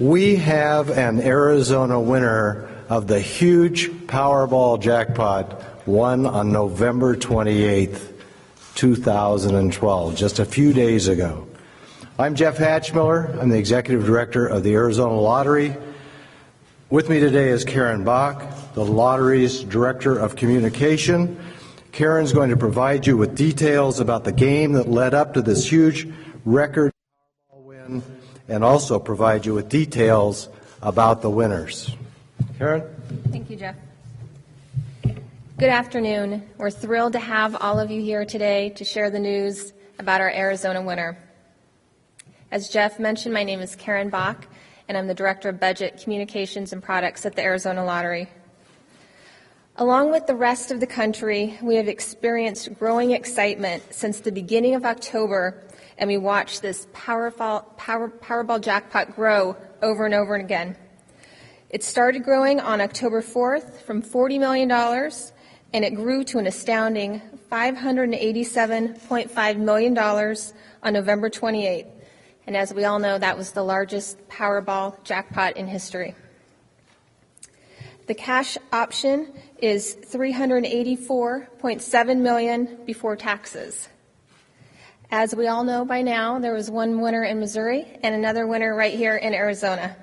We have an Arizona winner of the huge Powerball jackpot won on November 28th, 2012, just a few days ago. I'm Jeff Hatchmiller. I'm the Executive Director of the Arizona Lottery. With me today is Karen Bach, the Lottery's Director of Communication. Karen's going to provide you with details about the game that led up to this huge record Powerball win and also provide you with details about the winners. Karen? Thank you, Jeff. Good afternoon. We're thrilled to have all of you here today to share the news about our Arizona winner. As Jeff mentioned, my name is Karen Bach, and I'm the Director of Budget, Communications, and Products at the Arizona Lottery. Along with the rest of the country, we have experienced growing excitement since the beginning of October, and we watched this Powerball jackpot grow over and over again. It started growing on October 4th from $40 million, and it grew to an astounding $587.5 million on November 28th. And as we all know, that was the largest Powerball jackpot in history. The cash option is $384.7 million before taxes. As we all know by now, there was one winner in Missouri and another winner right here in Arizona.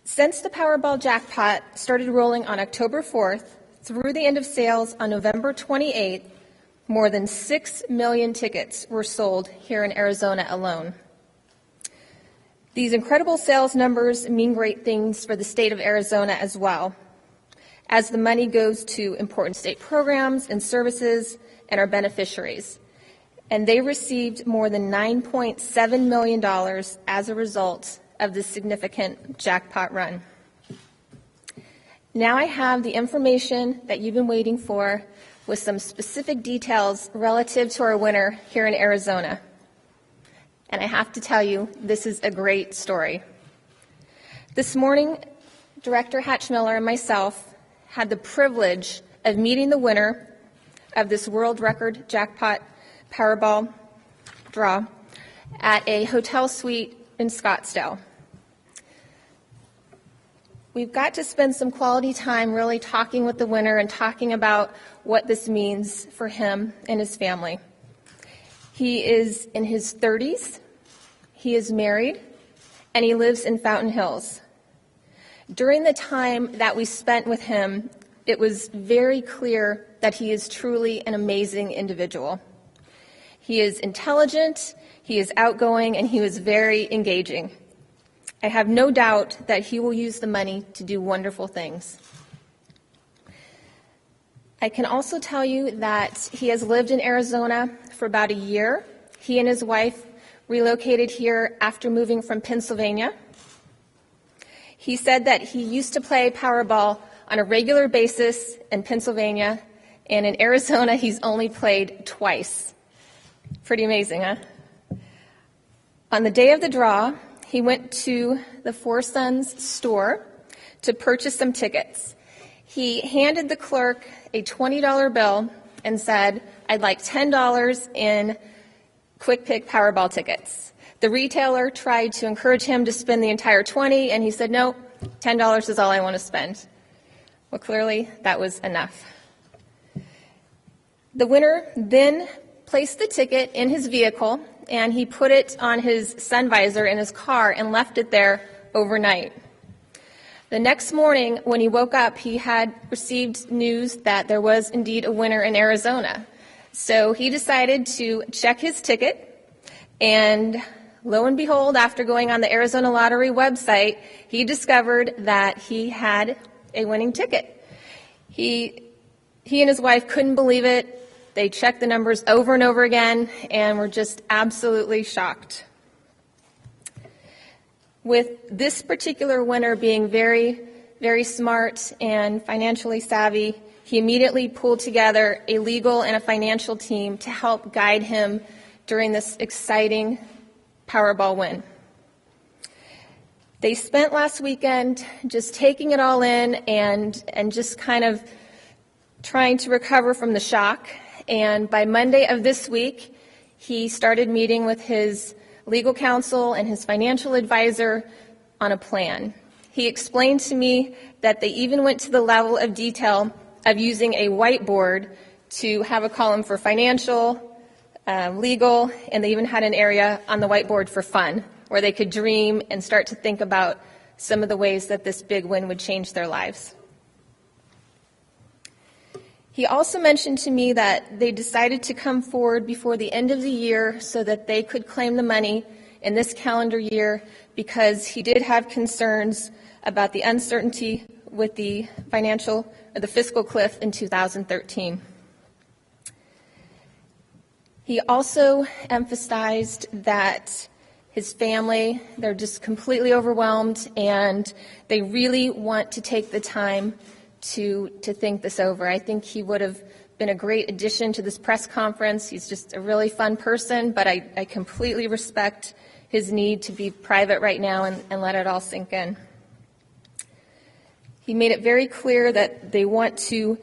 Since the Powerball jackpot started rolling on October 4th through the end of sales on November 28th, more than 6 million tickets were sold here in Arizona alone. These incredible sales numbers mean great things for the state of Arizona as well, as the money goes to important state programs and services and our beneficiaries. And they received more than $9.7 million as a result of this significant jackpot run. Now I have the information that you've been waiting for with some specific details relative to our winner here in Arizona. And I have to tell you, this is a great story. This morning, Director Hatchmiller and myself had the privilege of meeting the winner of this world record jackpot Powerball draw at a hotel suite in Scottsdale. We've got to spend some quality time really talking with the winner and talking about what this means for him and his family. He is in his 30s, he is married, and he lives in Fountain Hills. During the time that we spent with him, it was very clear that he is truly an amazing individual. He is intelligent, he is outgoing, and he was very engaging. I have no doubt that he will use the money to do wonderful things. I can also tell you that he has lived in Arizona for about a year. He and his wife relocated here after moving from Pennsylvania. He said that he used to play Powerball on a regular basis in Pennsylvania, and in Arizona he's only played twice. Pretty amazing, huh? On the day of the draw, he went to the Four Sons store to purchase some tickets. He handed the clerk a $20 bill and said, "I'd like $10 in Quick Pick Powerball tickets." The retailer tried to encourage him to spend the entire $20, and he said, "No, $10 is all I want to spend." Well, clearly that was enough. The winner then placed the ticket in his vehicle, and he put it on his sun visor in his car and left it there overnight. The next morning, when he woke up, he had received news that there was indeed a winner in Arizona. So he decided to check his ticket, and lo and behold, after going on the Arizona Lottery website, he discovered that he had a winning ticket. He and his wife couldn't believe it. They checked the numbers over and over again and were just absolutely shocked. With this particular winner being very, very smart and financially savvy, he immediately pulled together a legal and a financial team to help guide him during this exciting Powerball win. They spent last weekend just taking it all in and just kind of trying to recover from the shock. And by Monday of this week, he started meeting with his legal counsel and his financial advisor on a plan. He explained to me that they even went to the level of detail of using a whiteboard to have a column for financial, legal, and they even had an area on the whiteboard for fun, where they could dream and start to think about some of the ways that this big win would change their lives. He also mentioned to me that they decided to come forward before the end of the year so that they could claim the money in this calendar year, because he did have concerns about the uncertainty with the fiscal cliff in 2013. He also emphasized that his family, they're just completely overwhelmed, and they really want to take the time to think this over. I think he would have been a great addition to this press conference. He's just a really fun person, but I completely respect his need to be private right now and let it all sink in. He made it very clear that they want to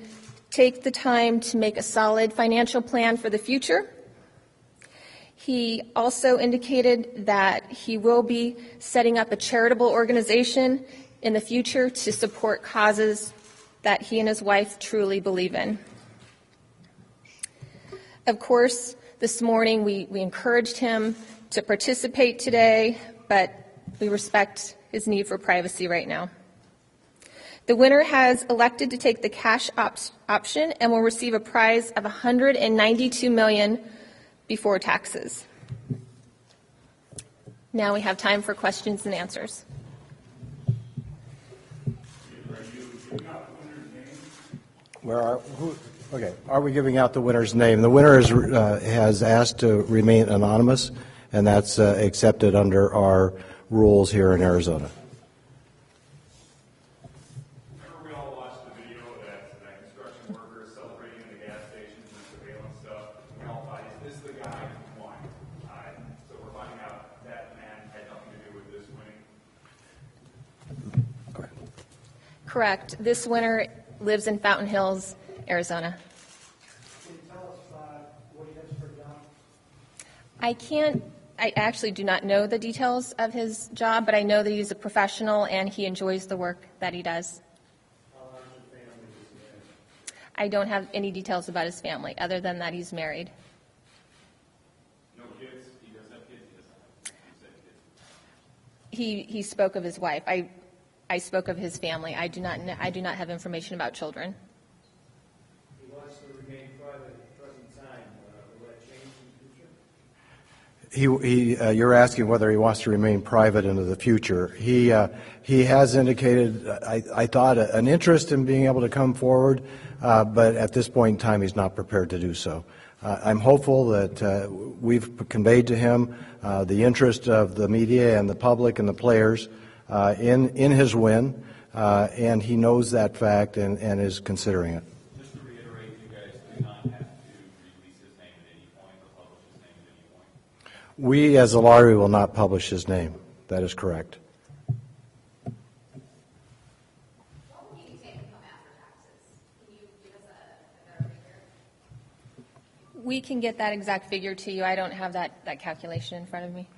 take the time to make a solid financial plan for the future. He also indicated that he will be setting up a charitable organization in the future to support causes that he and his wife truly believe in. Of course, this morning we encouraged him to participate today, but we respect his need for privacy right now. The winner has elected to take the cash option and will receive a prize of $192 million before taxes. Now we have time for questions and answers. Are we giving out the winner's name? The winner has asked to remain anonymous, and that's accepted under our rules here in Arizona. Remember we all watched the video of that construction worker celebrating in the gas stations and surveillance stuff? We all thought, is this the guy who won? So we're finding out that man had nothing to do with this winning. Correct. This winner lives in Fountain Hills, Arizona. Can you tell us what he does for a job? I actually do not know the details of his job, but I know that he's a professional and he enjoys the work that he does. How large a family does he have? I don't have any details about his family, other than that he's married. No kids? He does have kids? He doesn't have kids. He spoke of his wife. I spoke of his family. I do not have information about children. He wants to remain private at the present time. Will that change in the future? You're asking whether he wants to remain private into the future. He has indicated, I thought, an interest in being able to come forward, but at this point in time, he's not prepared to do so. I'm hopeful that we've conveyed to him the interest of the media and the public and the players in his win, and he knows that fact and is considering it. Just to reiterate, you guys do not have to release his name at any point or publish his name at any point. We, as a lottery, will not publish his name. That is correct. What will you take home after taxes? Can you give us a better figure? We can get that exact figure to you. I don't have that calculation in front of me.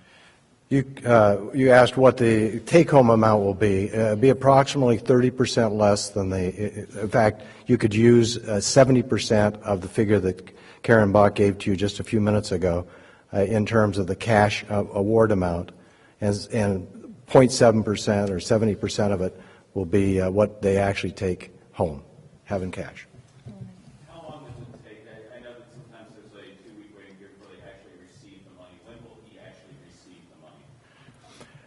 You asked what the take-home amount will be. It'll be approximately 30% less than in fact, you could use 70% of the figure that Karen Bach gave to you just a few minutes ago in terms of the cash award amount, and 0.7% or 70% of it will be what they actually take home, have in cash. How long does it take? I know that sometimes there's a 2-week waiting period before they actually receive the money. When will he actually receive the money?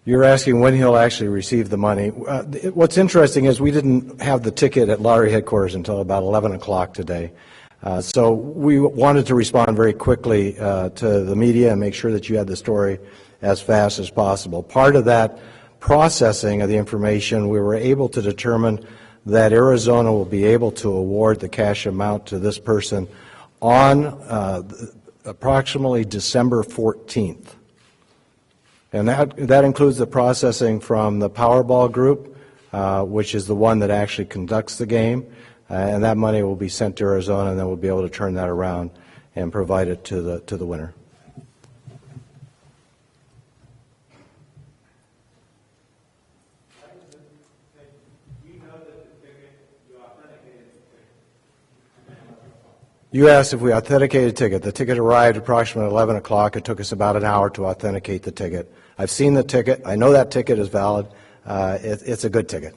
You're asking when he'll actually receive the money. What's interesting is we didn't have the ticket at lottery headquarters until about 11 o'clock today. So we wanted to respond very quickly to the media and make sure that you had the story as fast as possible. Part of that processing of the information, we were able to determine that Arizona will be able to award the cash amount to this person on approximately December 14th. And that includes the processing from the Powerball group, which is the one that actually conducts the game. And that money will be sent to Arizona, and then we'll be able to turn that around and provide it to the winner. You asked if we authenticated a ticket. The ticket arrived approximately 11 o'clock. It took us about an hour to authenticate the ticket. I've seen the ticket. I know that ticket is valid. It's a good ticket.